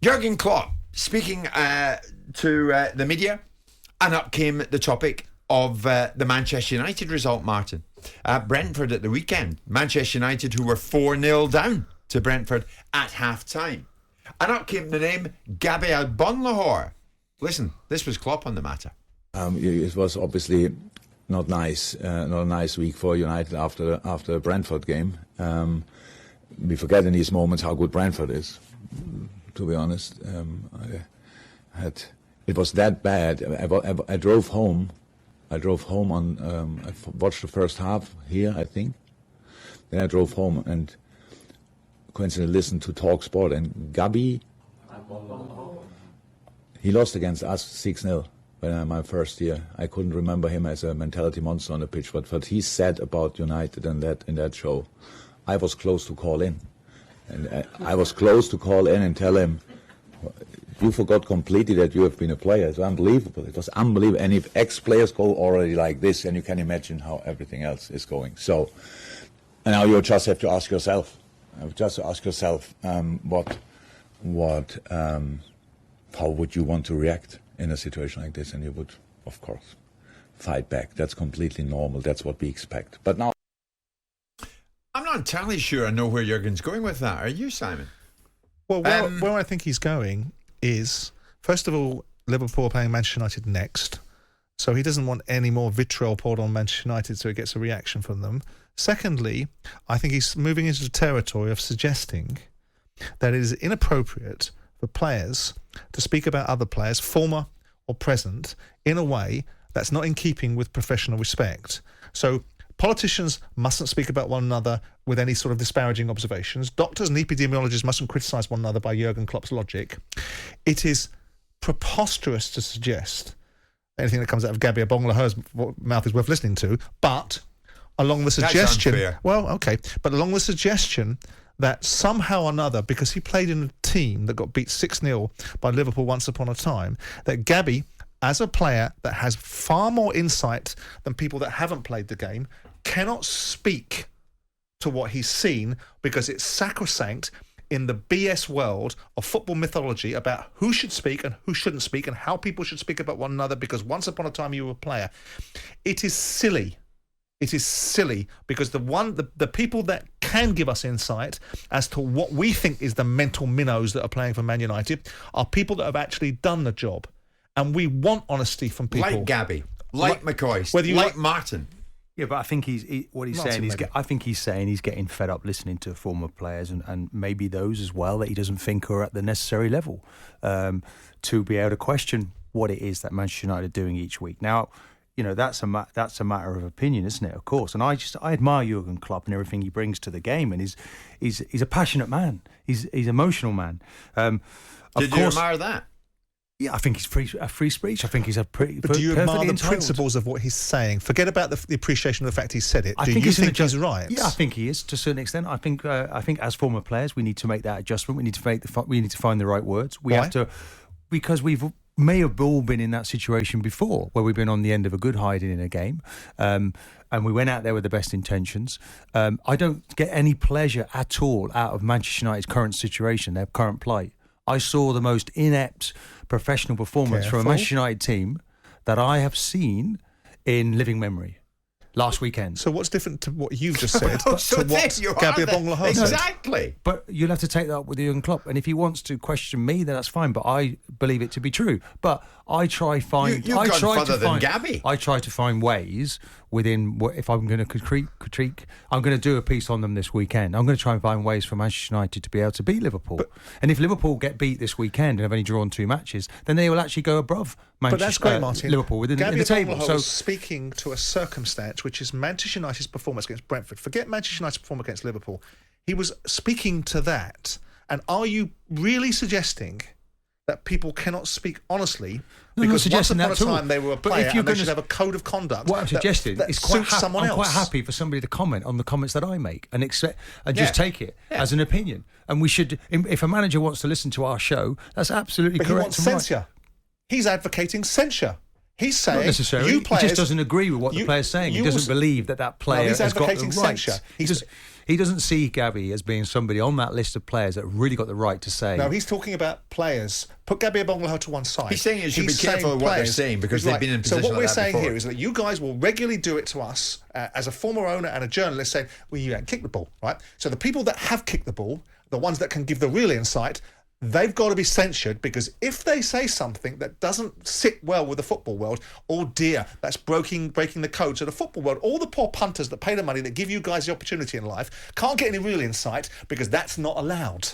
Jurgen Klopp speaking to the media, and up came the topic of the Manchester United result, Martin. Brentford at the weekend. Manchester United, who were 4-0 down to Brentford at half-time. And up came the name Gabby Agbonlahor. Listen, this was Klopp on the matter. It was obviously not nice, not a nice week for United after the Brentford game. We forget in these moments how good Brentford is, to be honest. It was that bad. I drove home. I watched the first half here, I think. Then I drove home and coincidentally listened to talkSPORT, and Gabby, he lost against us 6-0 when my first year. I couldn't remember him as a mentality monster on the pitch, but what he said about United in that show, I was close to call in. And I was close to call in and tell him, you forgot completely that you have been a player. It's unbelievable. It was unbelievable. And if ex-players go already like this, then you can imagine how everything else is going. So, and now you just have to ask yourself, how would you want to react in a situation like this? And you would, of course, fight back. That's completely normal. That's what we expect. But now, I'm not entirely sure I know where Jurgen's going with that. Are you, Simon? Well, where I think he's going is, first of all, Liverpool are playing Manchester United next. So he doesn't want any more vitriol poured on Manchester United so he gets a reaction from them. Secondly, I think he's moving into the territory of suggesting that it is inappropriate for players to speak about other players, former or present, in a way that's not in keeping with professional respect. So politicians mustn't speak about one another with any sort of disparaging observations. Doctors and epidemiologists mustn't criticise one another by Jurgen Klopp's logic. It is preposterous to suggest anything that comes out of Gabby Agbonlahor's mouth is worth listening to, but along the suggestion... That's unfair. Well, okay, but along the suggestion that somehow or another, because he played in a team that got beat 6-0 by Liverpool once upon a time, that Gabby, as a player that has far more insight than people that haven't played the game, cannot speak to what he's seen because it's sacrosanct in the BS world of football mythology about who should speak and who shouldn't speak and how people should speak about one another because once upon a time you were a player. It is silly. It is silly because the people that can give us insight as to what we think is the mental minnows that are playing for Man United are people that have actually done the job. And we want honesty from people. Like Gabby, like McCoy, like Martin. Yeah, but I think I think he's saying he's getting fed up listening to former players and maybe those as well that he doesn't think are at the necessary level to be able to question what it is that Manchester United are doing each week. Now, you know, that's a matter of opinion, isn't it? Of course. And I admire Jurgen Klopp and everything he brings to the game, and he's a passionate man. He's emotional man. Did you admire that? Yeah, I think he's free speech. I think he's a pretty. But do you admire the principles of what he's saying? Forget about the appreciation of the fact he said it. Do you think he's right? Yeah, I think he is to a certain extent. I think as former players, we need to make that adjustment. We need to find the right words. We have to, because may have all been in that situation before, where we've been on the end of a good hiding in a game, and we went out there with the best intentions. I don't get any pleasure at all out of Manchester United's current situation, their current plight. I saw the most inept professional performance from a Manchester United team that I have seen in living memory last weekend. So what's different to what you've just said to what Gabby Agbonlahor said? Exactly. But you'll have to take that up with Jurgen Klopp, and if he wants to question me, then that's fine. But I believe it to be true. But I try find. You've gone further than Gabby. I try to find ways within if I'm going to critique. I'm going to do a piece on them this weekend. I'm going to try and find ways for Manchester United to be able to beat Liverpool. And if Liverpool get beat this weekend and have only drawn 2 matches, then they will actually go above Manchester. But that's great, Martin. Liverpool in the table. So speaking to a circumstance which is Manchester United's performance against Brentford. Forget Manchester United's performance against Liverpool. He was speaking to that. And are you really suggesting that people cannot speak honestly because once upon a time they were a player and they should have a code of conduct? What I'm suggesting is quite happy for somebody to comment on the comments that I make and just take it as an opinion. And we should, if a manager wants to listen to our show, that's absolutely correct. He wants censure. He's advocating censure. He's saying not necessarily. You players, he just doesn't agree with what the player's saying. He doesn't believe that player has got the rights. Censure. He doesn't see Gabby as being somebody on that list of players that really got the right to say. No, he's talking about players. Put Gabby Agbonlahor to one side. He's saying you should be careful of what they're saying because they've been in position So what like we're that saying before. here is that you guys will regularly do it to us as a former owner and a journalist saying, well, you haven't kicked the ball, right? So the people that have kicked the ball, the ones that can give the real insight, they've got to be censured, because if they say something that doesn't sit well with the football world, oh dear, that's breaking the code. So the football world, all the poor punters that pay the money, that give you guys the opportunity in life, can't get any real insight because that's not allowed.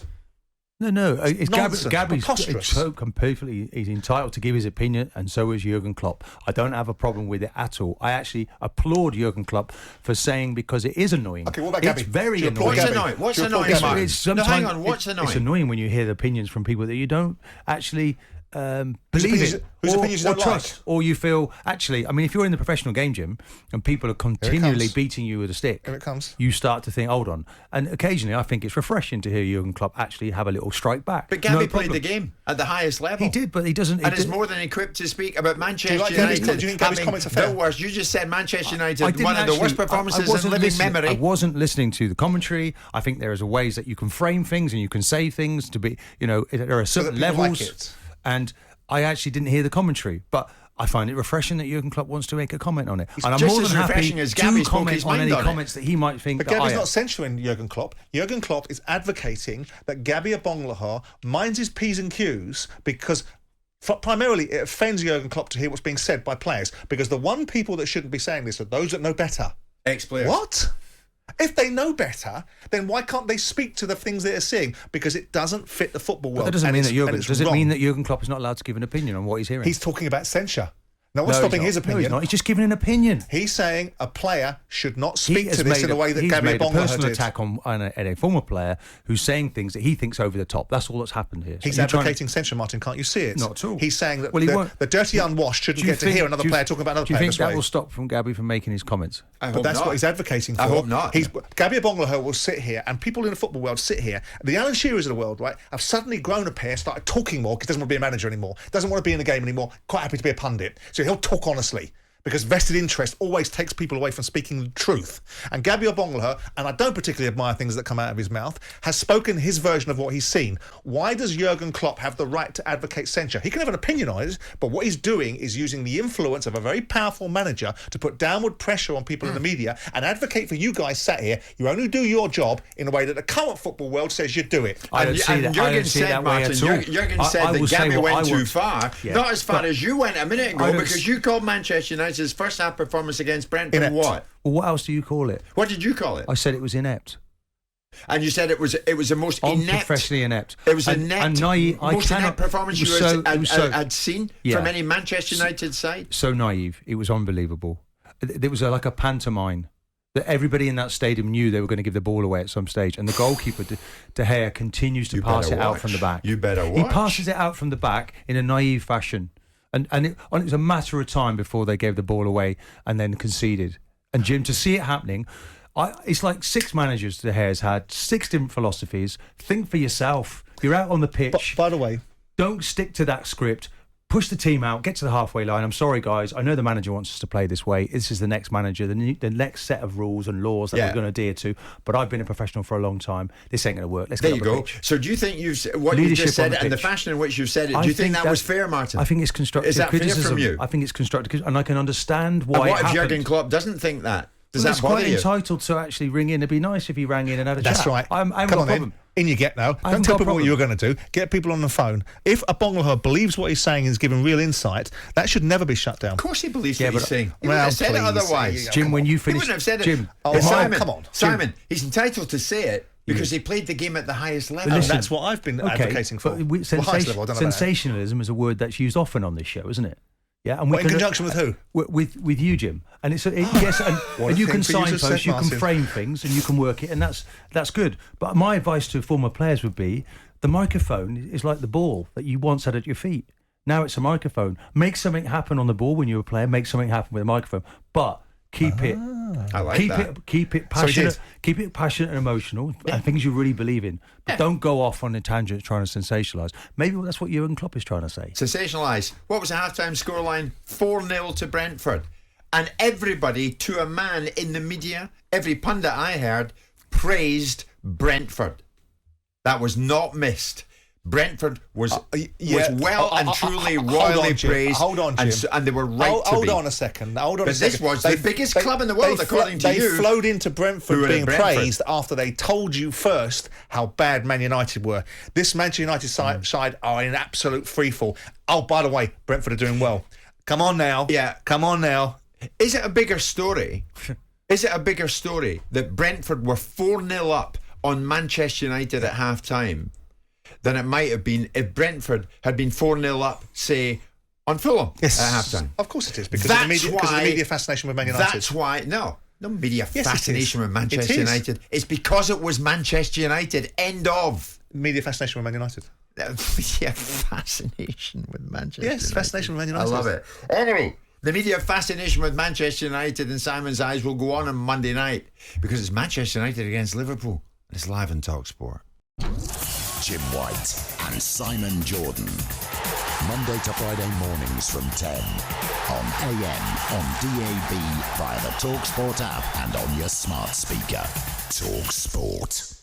No. It's nonsense, Gabby's preposterous. so completely. He's entitled to give his opinion, and so is Jurgen Klopp. I don't have a problem with it at all. I actually applaud Jurgen Klopp for saying, because it is annoying. Okay, what about Gabby? It's very Do you applaud annoying. Gabby? What's Do you applaud annoying, Gabby? Martin? No, hang on. What's annoying? It's annoying when you hear the opinions from people that you don't actually believe it, whose opinions you or don't trust, or you feel actually. I mean, if you're in the professional game, Jim, and people are continually beating you with a stick, Here it comes. you start to think, hold on. And occasionally, I think it's refreshing to hear Jurgen Klopp actually have a little strike back. But Gabby No played problem. the game at the highest level. He did, but he doesn't. And is more than equipped to speak about Manchester like Gabby's United. do you think Gabby's having comments are fair? the worst. You just said Manchester I United, didn't one of the worst actually- performances I wasn't in living listening- memory. I wasn't listening to the commentary. I think there is ways that you can frame things and you can say things to be, there are certain people like levels. it. And I actually didn't hear the commentary, but I find it refreshing that Jurgen Klopp wants to make a comment on it. And I'm just more as than happy refreshing as Gabby to spoke comment his on mind any on it. comments that he might think But that Gabby's I not censuring Jurgen Klopp. Jurgen Klopp is advocating that Gabby Agbonlahor minds his P's and Q's, because primarily it offends Jurgen Klopp to hear what's being said by players, because the one people that shouldn't be saying this are those that know better. Ex-players. What? If they know better, then why can't they speak to the things they're seeing? Because it doesn't fit the football world. That doesn't mean that Jurgen. it's Does it wrong. mean that Jurgen Klopp is not allowed to give an opinion on what he's hearing? He's talking about censure? No one's No, he's stopping not. his opinion. No, he's not. He's just giving an opinion. He's saying a player should not He speak has to this in made a way that he's Gabby made a Agbonlahor personal did. attack on a former player who's saying things that he thinks over the top. That's all that's happened here. So He's you're trying to- advocating censure, Martin. Can't you see it? Not at all. He's saying that Well, he won't. the dirty unwashed shouldn't Do you get to think- hear another do you- player talking about another Do you player think this that way. will stop from Gabby from making his comments? I But hope that's not. what he's advocating for. I hope not. Gabby Agbonlahor will sit here, and people in the football world sit here. The Alan Shearers of the world, right, have suddenly grown a pair, started talking more because he doesn't want to be a manager anymore, doesn't want to be in the game anymore, quite happy to be a pundit. So he'll talk honestly, because vested interest always takes people away from speaking the truth. And Gabby Agbonlahor, and I don't particularly admire things that come out of his mouth, has spoken his version of what he's seen. Why does Jurgen Klopp have the right to advocate censure? He can have an opinion on it, but what he's doing is using the influence of a very powerful manager to put downward pressure on people in the media and advocate for you guys sat here. You only do your job in a way that the current football world says you do it. I don't And see that. I Jurgen don't see it said, that way Martin, at all. Jurgen I said will that say Gabby what went I too want. far. Yeah. Not as far as you went a minute I ago, don't because you called Manchester United's first half performance against Brentford Inept. what? Well, what else do you call it? What did you call it? I said it was inept. And you said it was the most inept. Unprofessionally inept. It was and, inept. and naive. I most cannot, inept performance it you was it was had seen Yeah. from any Manchester United side. so naive. It was unbelievable. There was like a pantomime that everybody in that stadium knew they were going to give the ball away at some stage, and the goalkeeper De Gea continues to You pass better it out watch. from the back. You better He watch. passes it out from the back in a naive fashion, and it was a matter of time before they gave the ball away and then conceded. And Jim, to see it happening, it's like 6 managers De Gea's had, 6 different philosophies. Think for yourself. You're out on the pitch. By the way, Don't stick to that script. Push the team out. Get to the halfway line. I'm sorry, guys. I know the manager wants us to play this way. This is the next manager, the next set of rules and laws that we're going to adhere to. But I've been a professional for a long time. This ain't going to work. Let's There get you up the go. pitch. So do you think what you Leadership just on said the and the pitch. fashion in which you said it, do you think that was fair, Martin? I think it's constructive Is that fair criticism. from you? I think it's constructive, and I can understand why. And what it if happened. Jurgen Klopp doesn't think that? Does Well, that he's bother quite you? entitled to actually ring in. It'd be nice if he rang in and had a chat. that's right. I haven't Come got on a problem. then. In you get now. I Don't haven't tell got a people what problem. you're going to do. Get people on the phone. If Agbonlahor believes what he's saying is giving real insight, that should never be shut down. Of course he believes Yeah, what he's but- saying. He Well, wouldn't have said it please. otherwise. Jim, when you He finish, wouldn't have said it. Jim, Oh, Simon, come on. Simon, he's entitled to say it because he played the game at the highest level. And listen, that's what I've been advocating for. But Well, highest level, I don't know about that. sensationalism is a word that's used often on this show, isn't it? Yeah, and What, in conjunction with who? With you, Jim. And yes, What and a you thing can for you to signpost, say, you can Martin. frame things, and you can work it, and that's good. But my advice to former players would be: the microphone is like the ball that you once had at your feet. Now it's a microphone. Make something happen on the ball when you were playing. Make something happen with a microphone, but keep it. I like that. Keep it So he did. passionate. Keep it passionate and emotional, and things you really believe in. But don't go off on a tangent trying to sensationalise. Maybe that's what Jurgen Klopp is trying to say. Sensationalised. What was the halftime scoreline? 4-0 to Brentford. And everybody, to a man in the media, every pundit I heard, praised Brentford. That was not missed. Brentford was well and truly royally praised. Hold on, Jim. And they were right to be. Hold on a second. But this was the biggest club in the world, according to you. They flowed into Brentford being praised after they told you first how bad Man United were. This Manchester United side are in absolute freefall. Oh, by the way, Brentford are doing well. Come on now. Yeah. Come on now. Is it a bigger story? Is it a bigger story that Brentford were 4-0 up on Manchester United at half-time than it might have been if Brentford had been 4-0 up, say, on Fulham at half-time? Of course it is, because of the media fascination with Man United. That's why, no media fascination with It Manchester is. United. It's because it was Manchester United. End of. Media fascination with Man United. Media fascination with Manchester United. Yes, fascination with Man United. I love it. Anyway, the media fascination with Manchester United and Simon's Eyes will go on Monday night because it's Manchester United against Liverpool. It's live on talkSPORT. Jim White and Simon Jordan. Monday to Friday mornings from 10 on AM, on DAB, via the talkSPORT app and on your smart speaker. talkSPORT.